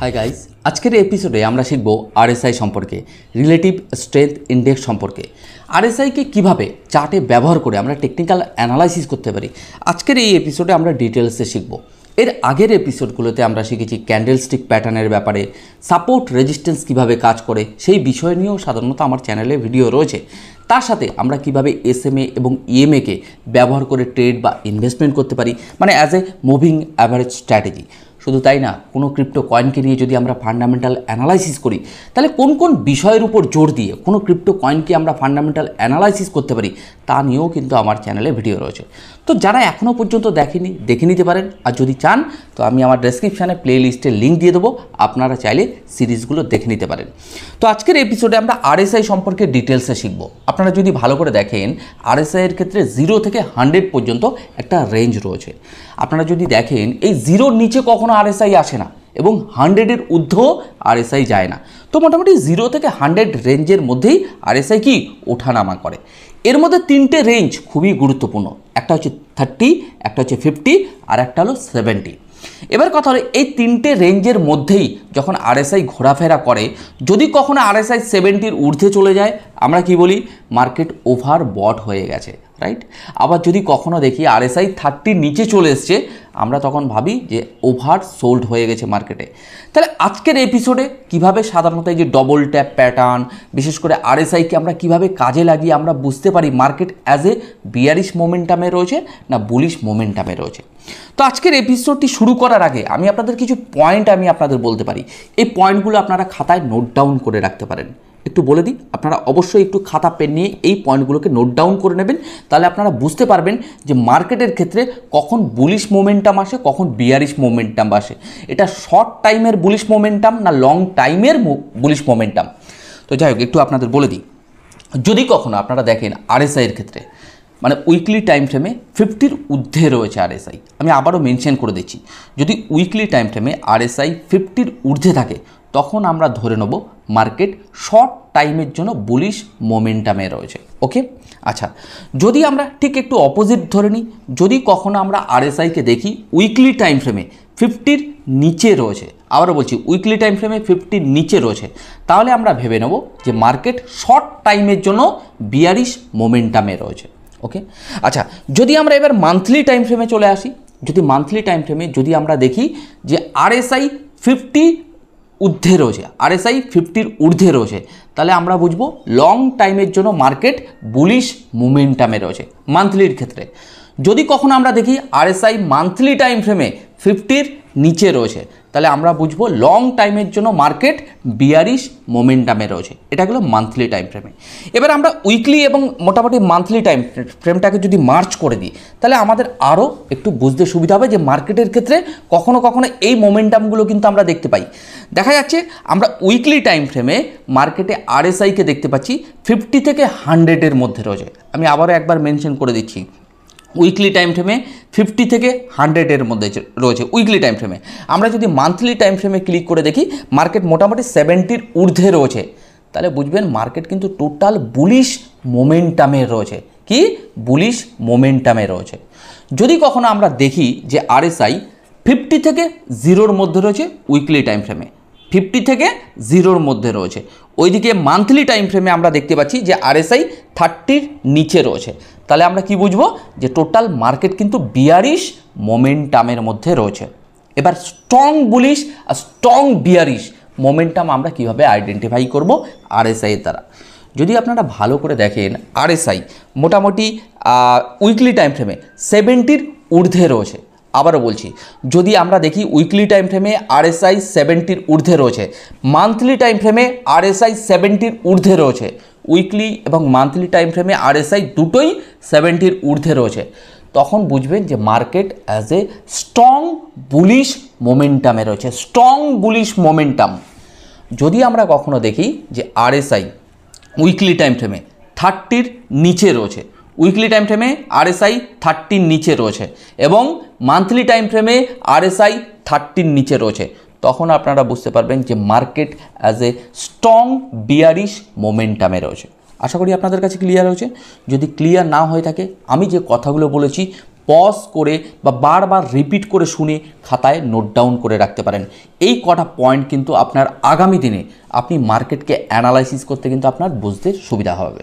Hi guys, আজকের এপিসোডে আমরা শিখব আরএসআই সম্পর্কে, রিলেটিভ স্ট্রেংথ ইন্ডেক্স সম্পর্কে। আরএসআইকে কিভাবে চার্টে ব্যবহার করে আমরা টেকনিক্যাল অ্যানালাইসিস করতে পারি, আজকের এই এপিসোডে আমরা ডিটেলসে শিখব। এর আগের এপিসোডগুলোতে আমরা শিখেছি ক্যান্ডেলস্টিক প্যাটার্নের ব্যাপারে, সাপোর্ট রেজিস্ট্যান্স কিভাবে কাজ করে সেই বিষয় নিয়েও সাধারণত আমার চ্যানেলে ভিডিও রয়েছে। তার সাথে আমরা কিভাবে এসএমএ এবং ইএমএকে ব্যবহার করে ট্রেড বা ইনভেস্টমেন্ট করতে পারি, মানে as a moving average strategy. শুধু তাই না, কোনো ক্রিপ্টো কয়েনকে নিয়ে যদি আমরা ফান্ডামেন্টাল অ্যানালাইসিস করি, তাহলে কোন কোন বিষয়ের উপর জোর দিয়ে কোনো ক্রিপ্টো কয়েনকে আমরা ফান্ডামেন্টাল অ্যানালাইসিস করতে পারি তা নিয়েও কিন্তু আমার চ্যানেলে ভিডিও রয়েছে। তো যারা এখনও পর্যন্ত দেখেনি, দেখে নিতে পারেন। আর যদি চান তো আমি আমার ডেসক্রিপশানে প্লে লিস্টের লিঙ্ক দিয়ে দেবো, আপনারা চাইলে সিরিজগুলো দেখে নিতে পারেন। তো আজকের এপিসোডে আমরা আরএসআই সম্পর্কে ডিটেলসে শিখব। আপনারা যদি ভালো করে দেখেন, আরএসআইয়ের ক্ষেত্রে 0 থেকে 100 পর্যন্ত একটা রেঞ্জ রয়েছে। আপনারা যদি দেখেন, এই 0-র নিচে কখনো আরএসআই আসে না এবং 100-এর ঊর্ধ্বেও আরএসআই যায় না। তো মোটামুটি 0 থেকে 100 রেঞ্জের মধ্যেই আরএসআই কি ওঠানামা করে। এর মধ্যে 3টে রেঞ্জ খুবই গুরুত্বপূর্ণ, একটা হচ্ছে 30, একটা হচ্ছে 50, আর একটা হলো 70। এবার কথা হলো, এই 3টে রেঞ্জের মধ্যেই যখন আরএসআই ঘোরাফেরা করে, যদি কখনো আরএসআই 70-র ঊর্ধ্বে চলে যায়, আমরা কি বলি, মার্কেট ওভার বট হয়ে গেছে, রাইট। আবার যদি কখনো দেখি আরএসআই 30-র নিচে চলে এসছে, আমরা তখন ভাবি যে ওভার সোল্ড হয়ে গেছে মার্কেটে। তাহলে আজকের এপিসোডে কিভাবে সাধারণত এই যে ডবল ট্যাপ প্যাটার্ন, বিশেষ করে আরএসআইকে আমরা কিভাবে কাজে লাগিয়ে আমরা বুঝতে পারি মার্কেট অ্যাজ এ বিয়ারিশ মোমেন্টামে রয়েছে না বুলিশ মোমেন্টামে রয়েছে। তো আজকের এপিসোডটি শুরু করার আগে আমি আপনাদের কিছু পয়েন্ট আপনাদের বলতে পারি। এই পয়েন্টগুলো আপনারা খাতায় নোট ডাউন করে রাখতে পারেন। একটু বলে দিই, আপনারা অবশ্যই একটু খাতা পেন নিয়ে এই পয়েন্টগুলোকে নোট ডাউন করে নেবেন। তাহলে আপনারা বুঝতে পারবেন যে মার্কেটের ক্ষেত্রে কখন বুলিশ মোমেন্টাম আসে, কখন বিয়ারিশ মোমেন্টাম আসে। এটা শর্ট টাইমের বুলিশ মোমেন্টাম না লং টাইমের বুলিশ মোমেন্টাম। তো যাই হোক, একটু আপনাদের বলে দিই, যদি কখনো আপনারা দেখেন আরএসআইয়ের ক্ষেত্রে মানে উইকলি টাইম ফ্রেমে 50-র ঊর্ধ্বে রয়েছে আরএসআই, আমি আবারও মেনশন করে দিচ্ছি, যদি উইকলি টাইম ফ্রেমে আরএসআই 50-র ঊর্ধ্বে থাকে, তখন আমরা ধরে নেব মার্কেট শর্ট টাইমের জন্য বুলিশ মোমেন্টামে রয়েছে। ওকে, আচ্ছা, যদি আমরা ঠিক একটু অপোজিট ধরে নিই, যদি কখনো আমরা আরএসআইকে দেখি উইকলি টাইম ফ্রেমে 50-র নিচে রয়েছে, আবারও বলছি উইকলি টাইম ফ্রেমে 50-র নিচে রয়েছে, তাহলে আমরা ভেবে নেব যে মার্কেট শর্ট টাইমের জন্য বিয়ারিশ মোমেন্টামে রয়েছে। ওকে, আচ্ছা, যদি আমরা এবার মান্থলি টাইম ফ্রেমে চলে আসি, যদি মান্থলি টাইম ফ্রেমে যদি আমরা দেখি যে আরএসআই 50 ঊর্ধ্বে রয়েছে, আরএসআই 50-র ঊর্ধ্বে রয়েছে, তাহলে আমরা বুঝবো লং টাইমের জন্য মার্কেট বুলিশ মোমেন্টামে রয়েছে মান্থলির ক্ষেত্রে। যদি কখনো আমরা দেখি আরএসআই মান্থলি টাইম ফ্রেমে 50-র নিচে রয়েছে, তাহলে আমরা বুঝবো লং টাইমের জন্য মার্কেট বিয়ারিশ মোমেন্টামে রয়েছে। এটা হলো মান্থলি টাইম ফ্রেমে। এবার আমরা উইকলি এবং মোটামুটি মান্থলি টাইম ফ্রেমটাকে যদি মার্চ করে দিই, তাহলে আমাদের আরও একটু বুঝতে সুবিধা হবে যে মার্কেটের ক্ষেত্রে কখনো কখনো এই মোমেন্টামগুলো কিন্তু আমরা দেখতে পাই। দেখা যাচ্ছে আমরা উইকলি টাইম ফ্রেমে মার্কেটে আরএসআইকে দেখতে পাচ্ছি 50 থেকে 100-এর মধ্যে রয়েছে। আমি আবারও একবার মেনশন করে দিচ্ছি, উইকলি টাইম ফ্রেমে 50 থেকে 100-এর মধ্যে রয়েছে উইকলি টাইম ফ্রেমে। আমরা যদি মান্থলি টাইম ফ্রেমে ক্লিক করে দেখি, মার্কেট মোটামুটি 70-র ঊর্ধ্বে রয়েছে, তাহলে বুঝবেন মার্কেট কিন্তু টোটাল বুলিশ মোমেন্টামে রয়েছে। কি বুলিশ মোমেন্টামে রয়েছে। যদি কখনো আমরা দেখি যে আরএসআই 50 থেকে 0-র মধ্যে রয়েছে উইকলি টাইম ফ্রেমে, 50 থেকে 0-র মধ্যে রয়েছে, ওইদিকে মান্থলি টাইম ফ্রেমে আমরা দেখতে পাচ্ছি যে আরএসআই 30-র নিচে রয়েছে, তাহলে আমরা কি বুঝবো যে টোটাল মার্কেট কিন্তু বিয়ারিশ মোমেন্টামের মধ্যে রয়েছে। এবার স্ট্রং বুলিশ আর স্ট্রং বিয়ারিশ মোমেন্টাম আমরা কিভাবে আইডেন্টিফাই করব আরএসআই এর দ্বারা। যদি আপনারা ভালো করে দেখেন, আরএসআই মোটামুটি উইকলি টাইম ফ্রেমে 70-র ঊর্ধ্বে রয়েছে। আবারও বলছি, যদি আমরা দেখি উইকলি টাইম ফ্রেমে আরএসআই 70-র ঊর্ধ্বে রয়েছে, মান্থলি টাইম ফ্রেমে আরএসআই 70-র ঊর্ধ্বে রয়েছে, উইকলি এবং মান্থলি টাইম ফ্রেমে আরএসআই দুটোই 70-র ঊর্ধ্বে রয়েছে, তখন বুঝবেন যে market as a strong bullish মোমেন্টামে রয়েছে, স্ট্রং বুলিশ মোমেন্টাম। যদি আমরা কখনো দেখি যে আরএসআই উইকলি টাইম ফ্রেমে 30-র নিচে রয়েছে, উইকলি টাইম ফ্রেমে আরএসআই 30-র নিচে রয়েছে এবং মান্থলি টাইম ফ্রেমে আরএসআই 30-র নিচে রয়েছে, তখন আপনারা বুঝতে পারবেন যে market as a strong bearish মোমেন্টামে রয়েছে। আশা করি আপনাদের কাছে ক্লিয়ার হয়েছে। যদি ক্লিয়ার না হয়ে থাকে, আমি যে কথাগুলো বলেছি পজ করে বা বারবার রিপিট করে শুনে খাতায় নোট ডাউন করে রাখতে পারেন। এই কটা পয়েন্ট কিন্তু আপনার আগামী দিনে আপনি মার্কেটকে অ্যানালাইসিস করতে কিন্তু আপনার বুঝতে সুবিধা হবে।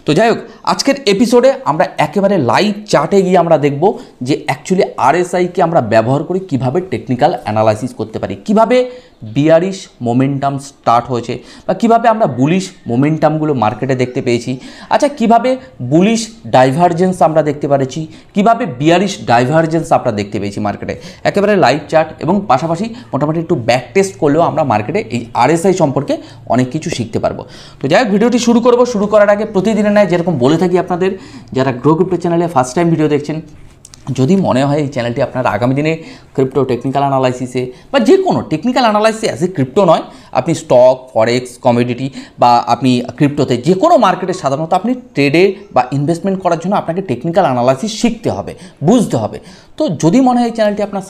তো যাই হোক, আজকের এপিসোডে আমরা একেবারে লাইভ চার্টে গিয়ে আমরা দেখব যে অ্যাকচুয়ালি আরএসআইকে আমরা ব্যবহার করে কিভাবে টেকনিক্যাল অ্যানালাইসিস করতে পারি, কিভাবে বিয়ারিশ মোমেন্টাম স্টার্ট হয়েছে বা কিভাবে আমরা বুলিশ মোমেন্টামগুলো মার্কেটে দেখতে পেয়েছি, আচ্ছা কিভাবে বুলিশ ডাইভারজেন্স আমরা দেখতে পেরেছি, কিভাবে বিয়ারিশ ডাইভারজেন্স আমরা দেখতে পেয়েছি মার্কেটে, একেবারে লাইভ চার্ট এবং পাশাপাশি মোটামুটি একটু ব্যাক টেস্ট করলেও আমরা মার্কেটে এই আরএসআই সম্পর্কে অনেক কিছু শিখতে পারবো। তো যাই হোক, ভিডিওটি শুরু করব। শুরু করার আগে প্রতিদিনের ন্যায় যেরকম বলে থাকি আপনাদের, যারা গ্রো ক্রিপ্টো চ্যানেলে ফার্স্ট টাইম ভিডিও দেখছেন, যদি মনে হয় এই চ্যানেলটি আপনার আগামী দিনে ক্রিপ্টো টেকনিক্যাল অ্যানালাইসিসে বা যে কোনো টেকনিক্যাল অ্যানালাইসিসে অ্যাজ এ ক্রিপ্টো নয়, আপনি স্টক, ফরেক্স, কমোডিটি বা আপনি ক্রিপ্টোতে যে কোনো মার্কেটে সাধারণত আপনি ট্রেডে বা ইনভেস্টমেন্ট করার জন্য আপনাকে টেকনিক্যাল অ্যানালাইসিস শিখতে হবে, বুঝতে হবে। তো যদি মনে হয় এই চ্যানেলটি আপনার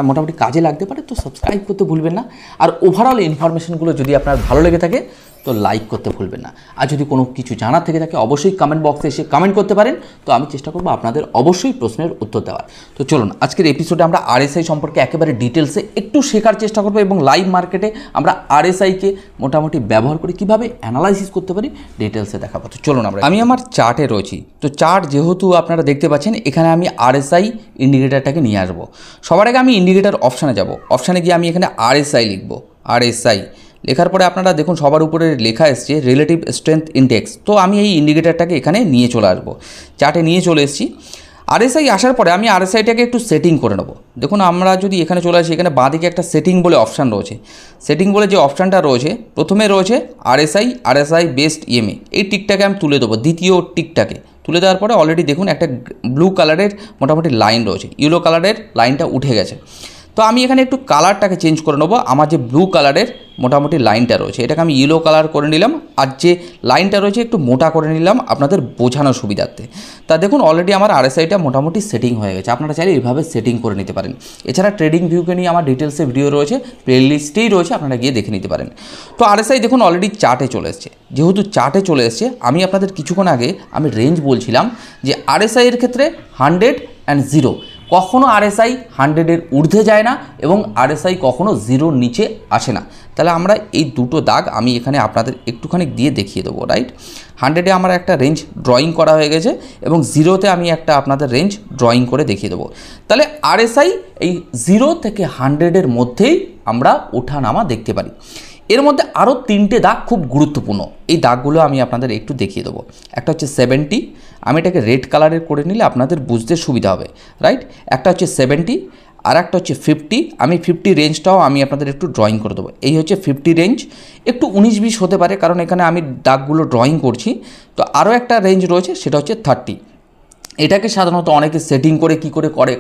মোটামুটি কাজে লাগতে পারে তো সাবস্ক্রাইব করতে ভুলবেন না। আর ওভারঅল ইনফরমেশনগুলো যদি আপনার ভালো লেগে থাকে তো লাইক করতে ভুলবেন না। আর যদি কোনো কিছু জানার থেকে থাকে অবশ্যই কমেন্ট বক্সে এসে কমেন্ট করতে পারেন, তো আমি চেষ্টা করবো আপনাদের অবশ্যই প্রশ্নের উত্তর দেওয়ার। তো চলুন, আজকের এপিসোডে আমরা আরএসআই সম্পর্কে একেবারে ডিটেলসে একটু শেখার চেষ্টা করবো এবং লাইভ মার্কেটে আমরা আরএসআইকে মোটামুটি ব্যবহার করে কীভাবে অ্যানালাইসিস করতে পারি ডিটেলসে দেখাবো। তো চলুন, আমি আমার চার্টে রয়েছি। তো চার্ট যেহেতু আপনারা দেখতে পাচ্ছেন, এখানে আমি আরএসআই ইন্ডিকেটারটাকে নিয়ে আসবো। সবার আগে আমি ইন্ডিকেটার অপশানে যাব। অপশানে গিয়ে আমি এখানে আরএসআই লিখবো। আরএসআই লেখার পরে আপনারা দেখুন সবার উপরে লেখা এসছে রিলেটিভ স্ট্রেংথ ইন্ডেক্স। তো আমি এই ইন্ডিকেটারটাকে এখানে নিয়ে চলে আসবো, চার্টে নিয়ে চলে এসেছি। আরএসআই আসার পরে আমি আরএসআইটাকে একটু সেটিং করে নেবো। দেখুন, আমরা যদি এখানে চলে আসি, এখানে বাঁদিকে একটা সেটিং বলে অপশান রয়েছে। সেটিং বলে যে অপশানটা রয়েছে, প্রথমে রয়েছে আরএসআই বেস্ট ইএমএ, এই টিকটাকে আমি তুলে দেবো। দ্বিতীয় টিকটাকে তুলে দেওয়ার পরে অলরেডি দেখুন একটা ব্লু কালারের মোটামুটি লাইন রয়েছে, ইয়েলো কালারের লাইনটা উঠে গেছে। তো আমি এখানে একটু কালারটাকে চেঞ্জ করে নেবো। আমার যে ব্লু কালারের মোটামুটি লাইনটা রয়েছে এটাকে আমি ইয়েলো কালার করে নিলাম, আর যে লাইনটা রয়েছে একটু মোটা করে নিলাম আপনাদের বোঝানোর সুবিধার্থে। তা দেখুন অলরেডি আমার আরএসআইটা মোটামুটি সেটিং হয়ে গেছে। আপনারা চাইলে এইভাবে সেটিং করে নিতে পারেন। এছাড়া ট্রেডিং ভিউকে নিয়ে আমার ডিটেলসে ভিডিও রয়েছে, প্লেলিস্টেই রয়েছে, আপনারা গিয়ে দেখে নিতে পারেন। তো আরএসআই দেখুন অলরেডি চার্টে চলে এসছে। যেহেতু চার্টে চলে এসছে, আমি আপনাদের কিছুক্ষণ আগে আমি রেঞ্জ বলছিলাম যে আরএসআইয়ের ক্ষেত্রে 100 and 0, কখনো আরএসআই 100-এর ঊর্ধ্বে যায় না এবং আরএসআই কখনো 0-র নিচে আসে না। তাহলে আমরা এই দুটো দাগ আমি এখানে আপনাদের একটুখানি দিয়ে দেখিয়ে দেবো। রাইট, 100-এ আমার একটা রেঞ্জ ড্রয়িং করা হয়ে গেছে এবং 0-তে আমি একটা আপনাদের রেঞ্জ ড্রয়িং করে দেখিয়ে দেবো। তাহলে আরএসআই এই 0 থেকে 100-এর মধ্যেই আমরা ওঠানামা দেখতে পারি। এর মধ্যে আরও 3টে দাগ খুব গুরুত্বপূর্ণ, এই দাগগুলো আমি আপনাদের একটু দেখিয়ে দেবো। একটা হচ্ছে 70, আমি এটাকে রেড কালারের করে নিলে আপনাদের বুঝতে সুবিধা হবে। রাইট, একটা হচ্ছে 70, আর একটা হচ্ছে 50। আমি 50 রেঞ্জটাও আমি আপনাদের একটু ড্রয়িং করে দেবো। এই হচ্ছে 50 রেঞ্জ, একটু 19-20 হতে পারে কারণ এখানে আমি দাগগুলো ড্রয়িং করছি। তো আরও একটা রেঞ্জ রয়েছে, সেটা হচ্ছে 30। এটাকে সাধারণত অনেকে সেটিং করে কি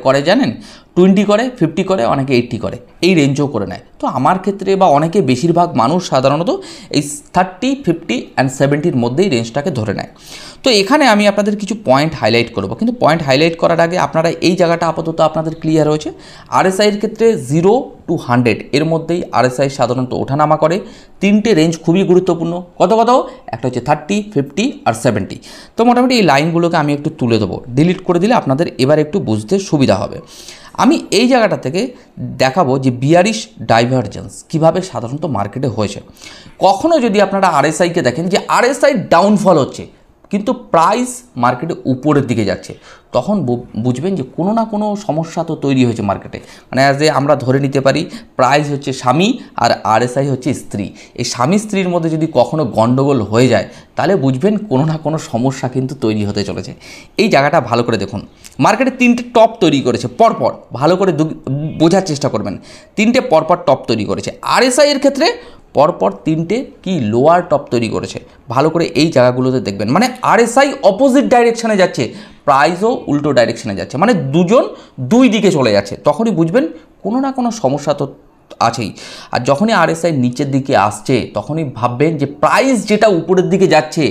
করে জানেন, 20 করে, 50 করে, অনেকে 80 করে, এই রেঞ্জও করে নেয়। তো আমার ক্ষেত্রে বা অনেকে বেশিরভাগ মানুষ সাধারণত এই 30, 50 and 70-র মধ্যেই রেঞ্জটাকে ধরে নেয়। তো এখানে আমি আপনাদের কিছু পয়েন্ট হাইলাইট করব, কিন্তু পয়েন্ট হাইলাইট করার আগে আপনারা এই জায়গাটা আপাতত আপনাদের ক্লিয়ার হয়েছে। আরএসআইয়ের ক্ষেত্রে 0 to 100 এর মধ্যেই আরএসআই সাধারণত ওঠানামা করে। 3টে রেঞ্জ খুবই গুরুত্বপূর্ণ, কত একটা হচ্ছে 30, 50 আর 70। তো মোটামুটি এই লাইনগুলোকে আমি একটু তুলে দেবো, ডিলিট করে দিলে আপনাদের এবার একটু বুঝতে সুবিধা হবে। আমি এই জায়গাটা থেকে দেখাবো যে বিয়ারিশ ডাইভারজেন্স কীভাবে সাধারণত মার্কেটে হয়েছে। কখনো যদি আপনারা আরএসআইকে দেখেন যে আরএসআই ডাউনফল হচ্ছে কিন্তু প্রাইস মার্কেটে উপরের দিকে যাচ্ছে, তখন বুঝবেন যে কোনো না কোনো সমস্যা তো তৈরি হয়েছে মার্কেটে। মানে অ্যাজ এ আমরা ধরে নিতে পারি প্রাইস হচ্ছে স্বামী আর আরএসআই হচ্ছে স্ত্রী। এই স্বামী স্ত্রীর মধ্যে যদি কখনো গণ্ডগোল হয়ে যায় তাহলে বুঝবেন কোনো না কোনো সমস্যা কিন্তু তৈরি হতে চলেছে। এই জায়গাটা ভালো করে দেখুন, মার্কেটে 3টে টপ তৈরি করেছে পরপর, ভালো করে বোঝার চেষ্টা করবেন। 3টে পরপর টপ তৈরি করেছে। আরএসআই এর ক্ষেত্রে পরপর 3টে কি লোয়ার টপ তৈরি করেছে, ভালো করে এই জায়গাগুলোতে দেখবেন। মানে আরএসআই অপোজিট ডাইরেকশানে যাচ্ছে, প্রাইসও উল্টো ডাইরেকশানে যাচ্ছে, মানে দুজন দুই দিকে চলে যাচ্ছে। তখনই বুঝবেন কোনো না কোনো সমস্যা তো আছেই। আর যখনই আরএসআই নিচের দিকে আসছে তখনই ভাববেন যে প্রাইস যেটা উপরের দিকে যাচ্ছে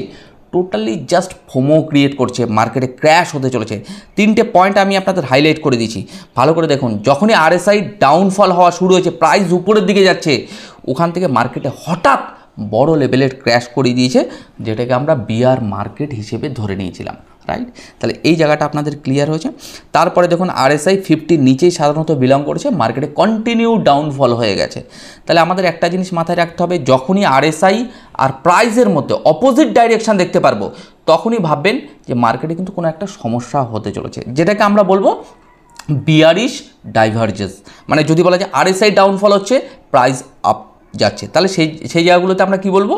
টোটালি জাস্ট ফোমো ক্রিয়েট করছে, মার্কেটে ক্র্যাশ হতে চলেছে। 3টে পয়েন্ট আমি আপনাদের হাইলাইট করে দিচ্ছি, ভালো করে দেখুন। যখনই আরএসআই ডাউনফল হওয়া শুরু হয়েছে, প্রাইস উপরের দিকে যাচ্ছে, ওখান থেকে মার্কেটে হঠাৎ বড় লেভেলের ক্র্যাশ করে দিয়েছে, যেটাকে আমরা বিয়ার মার্কেট হিসেবে ধরে নিয়েছিলাম। রাইট। তাহলে এই জায়গাটা আপনাদের ক্লিয়ার হয়েছে। তারপরে দেখুন RSI 50 নিচেই সাধারণত বিলং করেছে, মার্কেটে কন্টিনিউ ডাউনফল হয়ে গেছে। তাহলে আমাদের একটা জিনিস মাথায় রাখতে হবে, যখনই RSI আর প্রাইসের মধ্যে অপোজিট ডাইরেকশান দেখতে পারবো তখনই ভাববেন যে মার্কেটে কিন্তু কোনো একটা সমস্যা হতে চলেছে, যেটাকে আমরা বলবো বিয়ারিশ ডাইভারজেন্স। মানে যদি বলা যায় RSI ডাউনফল হচ্ছে, প্রাইস আপ যাচ্ছে, তাহলে সেই জায়গাগুলোতে আমরা কি বলবো,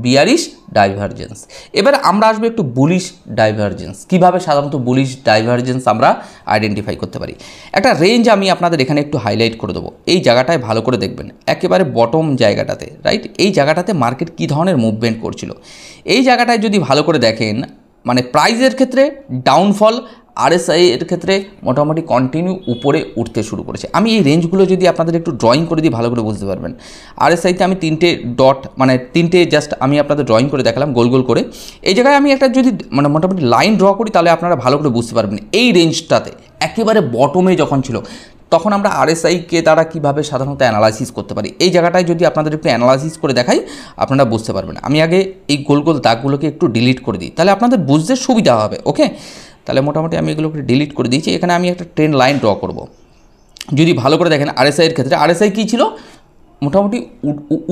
বিয়ারিশ ডাইভারজেন্স। এবার আমরা আসবো একটু বুলিশ ডাইভারজেন্স। কিভাবে সাধারণত বুলিশ ডাইভারজেন্স আমরা আইডেন্টিফাই করতে পারি। একটা রেঞ্জ আমি আপনাদের এখানে একটু হাইলাইট করে দেবো, এই জায়গাটায় ভালো করে দেখবেন, একেবারে বটম জায়গাটাতে, রাইট। এই জায়গাটাতে মার্কেট কী ধরনের মুভমেন্ট করছিল, এই জায়গাটায় যদি ভালো করে দেখেন, মানে প্রাইসের ক্ষেত্রে ডাউনফল, RSI এর ক্ষেত্রে মোটামুটি কন্টিনিউ উপরে উঠতে শুরু করেছে। আমি এই রেঞ্জগুলো যদি আপনাদের একটু ড্রয়িং করে দিই ভালো করে বুঝতে পারবেন। RSIতে আমি 3টে ডট, মানে 3টে জাস্ট আমি আপনাদের ড্রয়িং করে দেখালাম গোল গোল করে। এই জায়গায় আমি একটা যদি মানে মোটামুটি লাইন ড্র করি তাহলে আপনারা ভালো করে বুঝতে পারবেন। এই রেঞ্জটাতে একেবারে বটমে যখন ছিল তখন আমরা RSIকে দ্বারা কীভাবে সাধারণত অ্যানালাইসিস করতে পারি, এই জায়গাটায় যদি আপনাদের একটু অ্যানালাইসিস করে দেখাই আপনারা বুঝতে পারবেন। আমি আগে এই গোল গোল দাগগুলোকে একটু ডিলিট করে দিই, তাহলে আপনাদের বুঝতে সুবিধা হবে। ওকে, তাহলে মোটামুটি আমি এগুলোকে ডিলিট করে দিয়েছি। এখানে আমি একটা ট্রেন্ড লাইন ড্র করব। যদি ভালো করে দেখেন RSI এর ক্ষেত্রে, RSI কী ছিল, মোটামুটি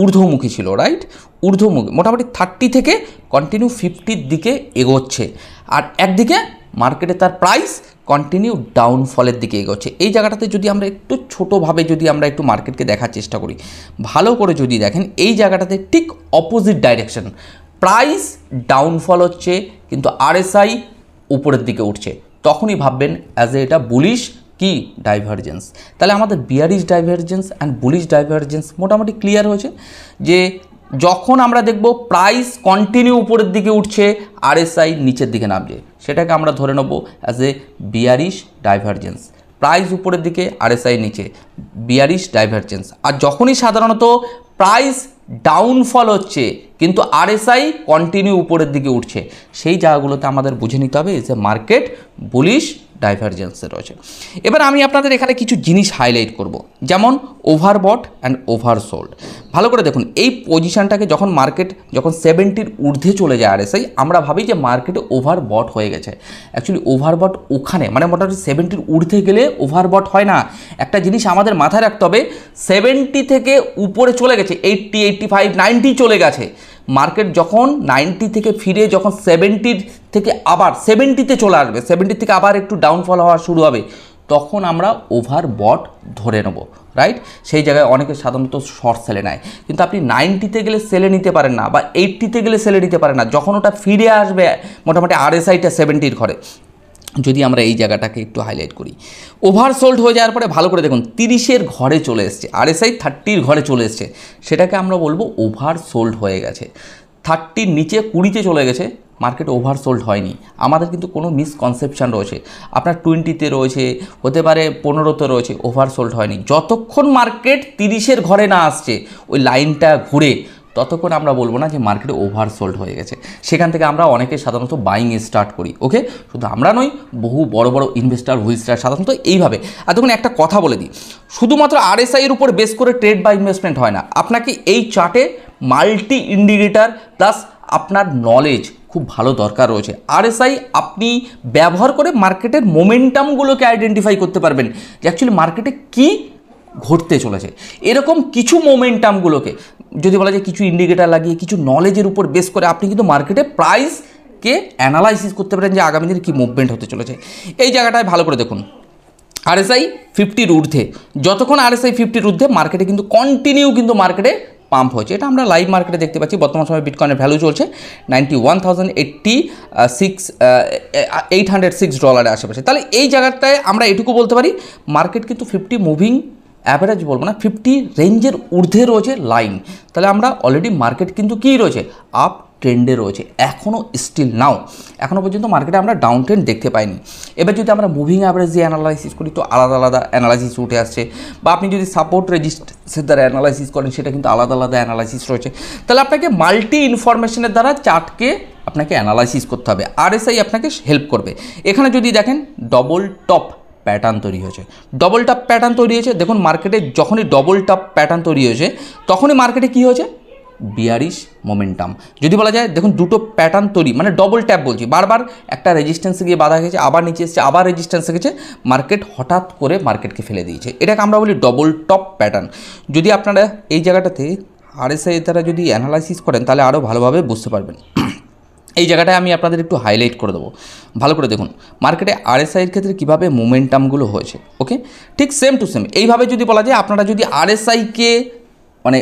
ঊর্ধ্বমুখী ছিল, রাইট, ঊর্ধ্বমুখী, মোটামুটি 30 থেকে কন্টিনিউ 50-র দিকে এগোচ্ছে, আর একদিকে মার্কেটে তার প্রাইস কন্টিনিউ ডাউনফলের দিকে এগোচ্ছে। এই জায়গাটাতে যদি আমরা একটু ছোটোভাবে যদি আমরা একটু মার্কেটকে দেখার চেষ্টা করি, ভালো করে যদি দেখেন এই জায়গাটাতে ঠিক অপোজিট ডাইরেকশন, প্রাইস ডাউনফল হচ্ছে কিন্তু RSI উপরের দিকে উঠছে, তখনই ভাববেন অ্যাজ এ এটা বুলিশ কি ডাইভারজেন্স। তাহলে আমাদের bearish divergence and bullish divergence মোটামুটি ক্লিয়ার হয়েছে যে যখন আমরা দেখব প্রাইস কন্টিনিউ উপরের দিকে উঠছে, RSI নিচের দিকে নামছে, সেটাকে আমরা ধরে নেব as a bearish divergence. Price উপরের দিকে, RSI নিচে, বিয়ারিশ ডাইভারজেন্স। আর যখনই সাধারণত প্রাইস ডাউনফল হচ্ছে কিন্তু RSI কন্টিনিউ উপরের দিকে উঠছে, সেই জায়গাগুলোতে আমাদের বুঝে নিতে হবে যে মার্কেট বুলিশ ডাইভারজেন্সে রয়েছে। এবার আমি আপনাদের এখানে কিছু জিনিস হাইলাইট করব, যেমন ওভারবট অ্যান্ড ওভারসোল্ড। ভালো করে দেখুন এই পজিশনটাকে যখন মার্কেট যখন 70-র ঊর্ধ্বে চলে যায় RSI, আমরা ভাবি যে মার্কেটে ওভারবট হয়ে গেছে। অ্যাকচুয়ালি ওভারবট ওখানে মানে মোটামুটি 70-র ঊর্ধ্বে গেলে ওভারবট হয় না। একটা জিনিস আমাদের মাথায় রাখতে হবে, 70 থেকে উপরে চলে গেছে, 80, 85, 90 চলে গেছে, মার্কেট যখন 90 থেকে ফিরে যখন 70 থেকে আবার 70-তে চলে আসবে, 70 থেকে আবার একটু ডাউনফল হওয়া শুরু হবে, তখন আমরা ওভারবট ধরে নেব, রাইট। সেই জায়গায় অনেকে সাধারণত শর্ট সেলে নেয়, কিন্তু আপনি 90-তে গেলে সেলে নিতে পারেন না বা 80-তে গেলে সেলে নিতে পারেন না, যখন ওটা ফিরে আসবে মোটামুটি RSIটা 70-র ঘরে। যদি আমরা এই জায়গাটাকে একটু হাইলাইট করি, ওভারসোল্ড হয়ে যাওয়ার পরে ভালো করে দেখুন 30-এর ঘরে চলে এসছে, RSI 30-র ঘরে চলে এসছে, সেটাকে আমরা বলবো ওভারসোল্ড হয়ে গেছে। 30-র নিচে 20-তে চলে গেছে, মার্কেট ওভারসোল্ড হয়নি। আমাদের কিন্তু কোনো মিসকনসেপশান রয়েছে, আপনার 20-তে রয়েছে, হতে পারে 15-তে রয়েছে, ওভারসোল্ড হয়নি। যতক্ষণ মার্কেট 30-এর ঘরে না আসছে ওই লাইনটা ঘুরে, ততক্ষণ আমরা বলবো না যে মার্কেটে ওভারসোল্ড হয়ে গেছে। সেখান থেকে আমরা অনেকে সাধারণত বাইং স্টার্ট করি। ওকে, শুধু আমরা নই, বহু বড় বড় ইনভেস্টার হুইস্টার সাধারণত এইভাবে। আর দেখুন একটা কথা বলে দিই, শুধুমাত্র RSI এর উপর বেস করে ট্রেড বা ইনভেস্টমেন্ট হয় না, আপনাকে এই চার্টে মাল্টি ইন্ডিকেটর প্লাস আপনার নলেজ খুব ভালো দরকার রয়েছে। RSI আপনি ব্যবহার করে মার্কেটের মোমেন্টামগুলোকে আইডেন্টিফাই করতে পারবেন যে অ্যাকচুয়ালি মার্কেটে কী ঘটতে চলেছে। এরকম কিছু মোমেন্টামগুলোকে যদি বলা যায় কিছু ইন্ডিকেটার লাগিয়ে কিছু নলেজের উপর বেস করে আপনি কিন্তু মার্কেটে প্রাইসকে অ্যানালাইসিস করতে পারেন যে আগামী দিনে কী মুভমেন্ট হতে চলেছে। এই জায়গাটায় ভালো করে দেখুন RSI 50-র ঊর্ধ্বে, যতক্ষণ RSI 50-র ঊর্ধ্বে মার্কেটে কিন্তু কন্টিনিউ কিন্তু মার্কেটে পাম্প হয়েছে, এটা আমরা লাইভ মার্কেটে দেখতে পাচ্ছি। বর্তমান সময়ে বিটকয়েনের ভ্যালু চলছে $91,806 আশেপাশে। তাহলে এই জায়গাটায় আমরা এটুকু বলতে পারি মার্কেট কিন্তু 50 মুভিং অ্যাভারেজ বলবো না, 50 রেঞ্জের ঊর্ধ্বে রয়েছে লাইন। তাহলে আমরা অলরেডি মার্কেট কিন্তু কী রয়েছে, আপ ট্রেন্ডে রয়েছে, এখনও স্টিল নাও এখনও পর্যন্ত মার্কেটে আমরা ডাউন ট্রেন্ড দেখতে পাইনি। এবার যদি আমরা মুভিং অ্যাভারেজ দিয়ে অ্যানালাইসিস করি তো আলাদা আলাদা অ্যানালাইসিস উঠে আসছে, বা আপনি যদি সাপোর্ট রেজিস্ট্যান্সের দ্বারা অ্যানালাইসিস করেন সেটা কিন্তু আলাদা আলাদা অ্যানালাইসিস রয়েছে। তাহলে আপনাকে মাল্টি ইনফরমেশনের দ্বারা চার্টকে আপনাকে অ্যানালাইসিস করতে হবে, RSI আপনাকে হেল্প করবে। এখানে যদি দেখেন ডবল টপ প্যাটার্ন তৈরি হয়েছে, ডবল টপ প্যাটার্ন তৈরি হয়েছে। দেখুন মার্কেটে যখনই ডবল টপ প্যাটার্ন তৈরি হয়েছে তখনই মার্কেটে কী হয়েছে, বিয়ারিশ মোমেন্টাম। যদি বলা যায় দেখুন দুটো প্যাটার্ন তৈরি, মানে ডবল ট্যাপ বলছি, বারবার একটা রেজিস্ট্যান্সে গিয়ে বাধা গেছে, আবার নিচে এসেছে, আবার রেজিস্ট্যান্সে গেছে, মার্কেট হঠাৎ করে মার্কেটকে ফেলে দিয়েছে। এটাকে আমরা বলি ডবল টপ প্যাটার্ন। যদি আপনারা এই জায়গাটাতে আরএসআই দ্বারা যদি অ্যানালাইসিস করেন তাহলে আরও ভালোভাবে বুঝতে পারবেন। এই জায়গাটায় আমি আপনাদের একটু হাইলাইট করে দেবো, ভালো করে দেখুন মার্কেটে আরএসআইয়ের ক্ষেত্রে কীভাবে মোমেন্টামগুলো হয়েছে। ওকে, ঠিক সেম টু সেম এইভাবে যদি বলা যায়, আপনারা যদি আরএসআইকে মানে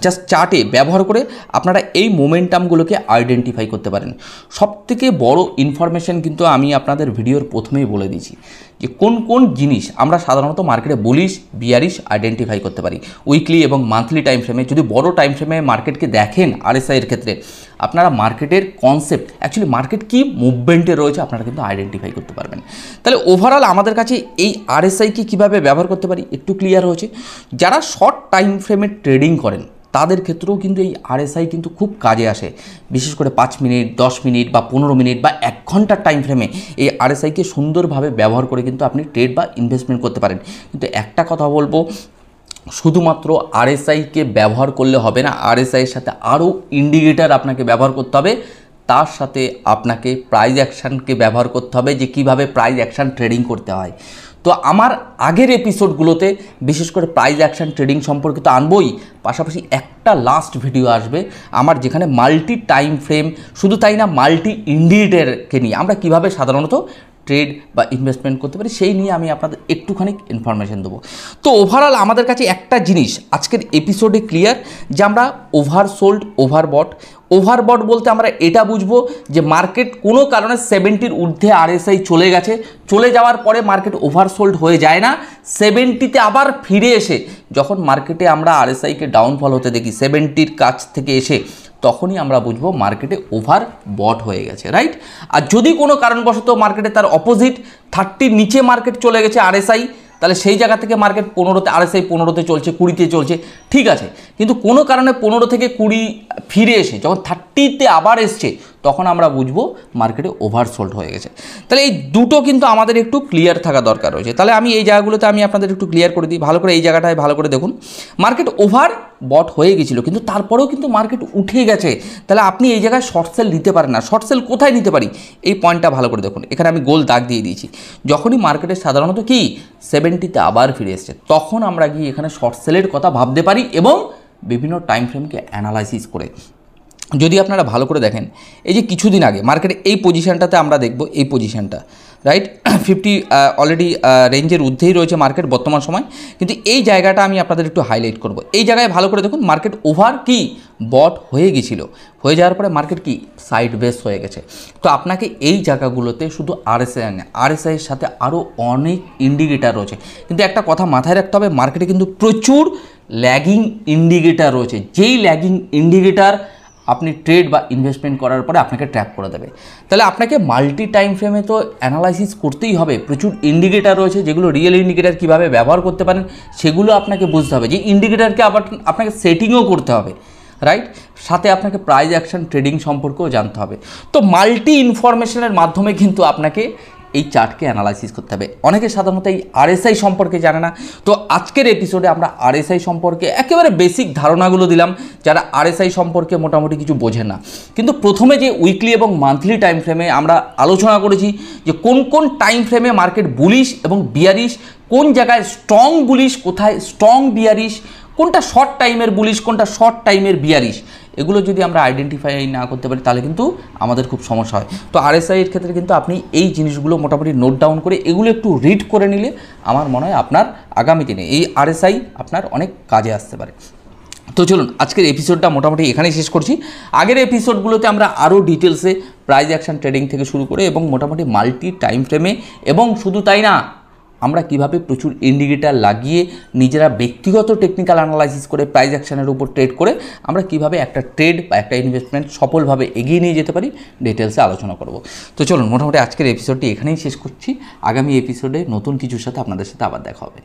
জাস্ট চার্টে ব্যবহার করে আপনারা এই মোমেন্টামগুলোকে আইডেন্টিফাই করতে পারেন। সবথেকে বড় ইনফরমেশন কিন্তু আমি আপনাদের ভিডিওর প্রথমেই বলে দিয়েছি যে কোন কোন জিনিস আমরা সাধারণত মার্কেটে বুলিশ বিয়ারিশ আইডেন্টিফাই করতে পারি উইকলি এবং মান্থলি টাইম ফ্রেমে। যদি বড় টাইম ফ্রেমে মার্কেটকে দেখেন আরএসআইয়ের ক্ষেত্রে, আপনারা মার্কেটের কনসেপ্ট অ্যাকচুয়ালি মার্কেট কী মুভমেন্টে রয়েছে আপনারা কিন্তু আইডেন্টিফাই করতে পারবেন। তাহলে ওভারঅল আমাদের কাছে এই আরএসআইকে কীভাবে ব্যবহার করতে পারি একটু ক্লিয়ার হয়েছে। যারা শর্ট টাইম ফ্রেমে ট্রেডিং করেন তাদের ক্ষেত্রেও কিন্তু এই আরএসআই কিন্তু খুব কাজে আসে, বিশেষ করে 5 মিনিট 10 মিনিট বা 15 মিনিট বা 1 ঘন্টার টাইম ফ্রেমে এই আরএসআইকে সুন্দরভাবে ব্যবহার করে কিন্তু আপনি ট্রেড বা ইনভেস্টমেন্ট করতে পারেন। কিন্তু একটা কথা বলবো, শুধুমাত্র আরএসআইকে ব্যবহার করলে হবে না, আরএসআইয়ের সাথে আরও ইন্ডিকেটার আপনাকে ব্যবহার করতে হবে। তার সাথে আপনাকে প্রাইস অ্যাকশানকে ব্যবহার করতে হবে, যে কিভাবে প্রাইস অ্যাকশান ট্রেডিং করতে হয়। তো আমার আগের এপিসোডগুলোতে বিশেষ করে প্রাইস অ্যাকশান ট্রেডিং সম্পর্কে তো আনবই, পাশাপাশি একটা লাস্ট ভিডিও আসবে আমার, যেখানে মাল্টি টাইম ফ্রেম, শুধু তাই না মাল্টি ইন্ডিকেটরকে নিয়ে আমরা কিভাবে সাধারণত ট্রেড বা ইনভেস্টমেন্ট করতে পারি সেই নিয়ে আমি আপনাদের একটুখানি ইনফরমেশন দেবো। তো ওভারঅল আমাদের কাছে একটা জিনিস আজকের এপিসোডে ক্লিয়ার, যে আমরা ওভারসোল্ড ওভারবট। ওভারবট বলতে আমরা এটা বুঝবো যে মার্কেট কোনো কারণে 70-র ঊর্ধ্বে আরএসআই চলে গেছে, চলে যাওয়ার পরে মার্কেট ওভারসোল্ড হয়ে যায় না, 70-তে আবার ফিরে এসে যখন মার্কেটে আমরা আরএসআইকে ডাউনফল হতে দেখি 70-র কাছ থেকে এসে, তখনই আমরা বুঝবো মার্কেটে ওভার বট হয়ে গেছে, রাইট। আর যদি কোনো কারণবশত মার্কেটে তার অপোজিট 30-র নিচে মার্কেট চলে গেছে আরএসআই, তাহলে সেই জায়গা থেকে মার্কেট 15-তে আরএসআই 15-তে চলছে, 20-তে চলছে, ঠিক আছে, কিন্তু কোনো কারণে 15 থেকে 20 ফিরে এসে যখন 30-তে আবার এসছে, তখন আমরা বুঝবো মার্কেটে ওভারসোল্ড হয়ে গেছে। তাহলে এই দুটো কিন্তু আমাদের একটু ক্লিয়ার থাকা দরকার রয়েছে। তাহলে আমি এই জায়গাগুলোতে আমি আপনাদের একটু ক্লিয়ার করে দিই, ভালো করে এই জায়গাটায় ভালো করে দেখুন। মার্কেট ওভার বট হয়ে গেছিলো, কিন্তু তারপরেও কিন্তু মার্কেট উঠে গেছে। তাহলে আপনি এই জায়গায় শর্ট সেল নিতে পারেন না। শর্ট সেল কোথায় নিতে পারি এই পয়েন্টটা ভালো করে দেখুন, এখানে আমি গোল দাগ দিয়ে দিয়েছি। যখনই মার্কেটে সাধারণত কি 70-তে আবার ফিরে এসছে, তখন আমরা গিয়ে এখানে শর্ট সেলের কথা ভাবতে পারি এবং বিভিন্ন টাইম ফ্রেমকে অ্যানালাইসিস করে। যদি আপনারা ভালো করে দেখেন, এই যে কিছুদিন আগে মার্কেটে এই পজিশানটাতে আমরা দেখব, এই পজিশানটা রাইট 50 অলরেডি রেঞ্জের ঊর্ধ্বেই রয়েছে মার্কেট বর্তমান সময়, কিন্তু এই জায়গাটা আমি আপনাদের একটু হাইলাইট করব। এই জায়গায় ভালো করে দেখুন, মার্কেট ওভার কি বট হয়ে গেছিলো, হয়ে যাওয়ার পরে মার্কেট কি সাইড বেস হয়ে গেছে। তো আপনাকে এই জায়গাগুলোতে শুধু আরএসআই না, আরএসআইয়ের সাথে আরও অনেক ইন্ডিকেটার রয়েছে। কিন্তু একটা কথা মাথায় রাখতে হবে, মার্কেটে কিন্তু প্রচুর ল্যাগিং ইন্ডিকেটার রয়েছে, যেই ল্যাগিং ইন্ডিকেটার আপনি ট্রেড বা ইনভেস্টমেন্ট করার পরে আপনাকে ট্র্যাপ করে দেবে। তাহলে আপনাকে মাল্টি টাইম ফ্রেমে তো অ্যানালাইসিস করতেই হবে। প্রচুর ইন্ডিকেটার রয়েছে, যেগুলো রিয়েল ইন্ডিকেটার কীভাবে ব্যবহার করতে পারেন সেগুলো আপনাকে বুঝতে হবে। যে ইন্ডিকেটারকে আবার আপনাকে সেটিংও করতে হবে, রাইট। সাথে আপনাকে প্রাইস অ্যাকশন ট্রেডিং সম্পর্কেও জানতে হবে। তো মাল্টি ইনফরমেশনের মাধ্যমে কিন্তু আপনাকে এই চার্টকে অ্যানালাইসিস করতে হবে। অনেকে সাধারণত এই আরএসআই সম্পর্কে জানে না। তো আজকের এপিসোডে আমরা আরএসআই সম্পর্কে একেবারে বেসিক ধারণাগুলো দিলাম, যারা আরএসআই সম্পর্কে মোটামুটি কিছু বোঝে না। কিন্তু প্রথমে যে উইকলি এবং মান্থলি টাইম ফ্রেমে আমরা আলোচনা করেছি যে কোন কোন টাইম ফ্রেমে মার্কেট বুলিশ এবং বিয়ারিশ, কোন জায়গায় স্ট্রং বুলিশ, কোথায় স্ট্রং বিয়ারিশ, কোনটা শর্ট টাইমের বুলিশ, কোনটা শর্ট টাইমের বিয়ারিশ, এগুলো যদি আমরা আইডেন্টিফাই না করতে পারি তাহলে কিন্তু আমাদের খুব সমস্যা হয়। তো আরএসআই এর ক্ষেত্রে কিন্তু আপনি এই জিনিসগুলো মোটামুটি নোট ডাউন করে এগুলো একটু রিড করে নিলে আমার মনে হয় আপনার আগামী দিনে এই আরএসআই আপনার অনেক কাজে আসতে পারে। তো চলুন আজকের এপিসোডটা মোটামুটি এখানেই শেষ করছি। আগের এপিসোডগুলোতে আমরা আরও ডিটেলসে প্রাইস অ্যাকশন ট্রেডিং থেকে শুরু করে এবং মোটামুটি মাল্টি টাইম ফ্রেমে, এবং শুধু তাই না, আমরা কিভাবে প্রচুর ইন্ডিকেটার লাগিয়ে নিজেরা ব্যক্তিগত টেকনিক্যাল অ্যানালাইসিস করে প্রাইস অ্যাকশনের উপর ট্রেড করে আমরা কিভাবে একটা ট্রেড বা একটা ইনভেস্টমেন্ট সফলভাবে এগিয়ে নিয়ে যেতে পারি ডিটেলসে আলোচনা করব। তো চলুন মোটামুটি আজকের এপিসোডটি এখানেই শেষ করছি। আগামী এপিসোডে নতুন কিছুর সাথে আপনাদের সাথে আবার দেখা হবে।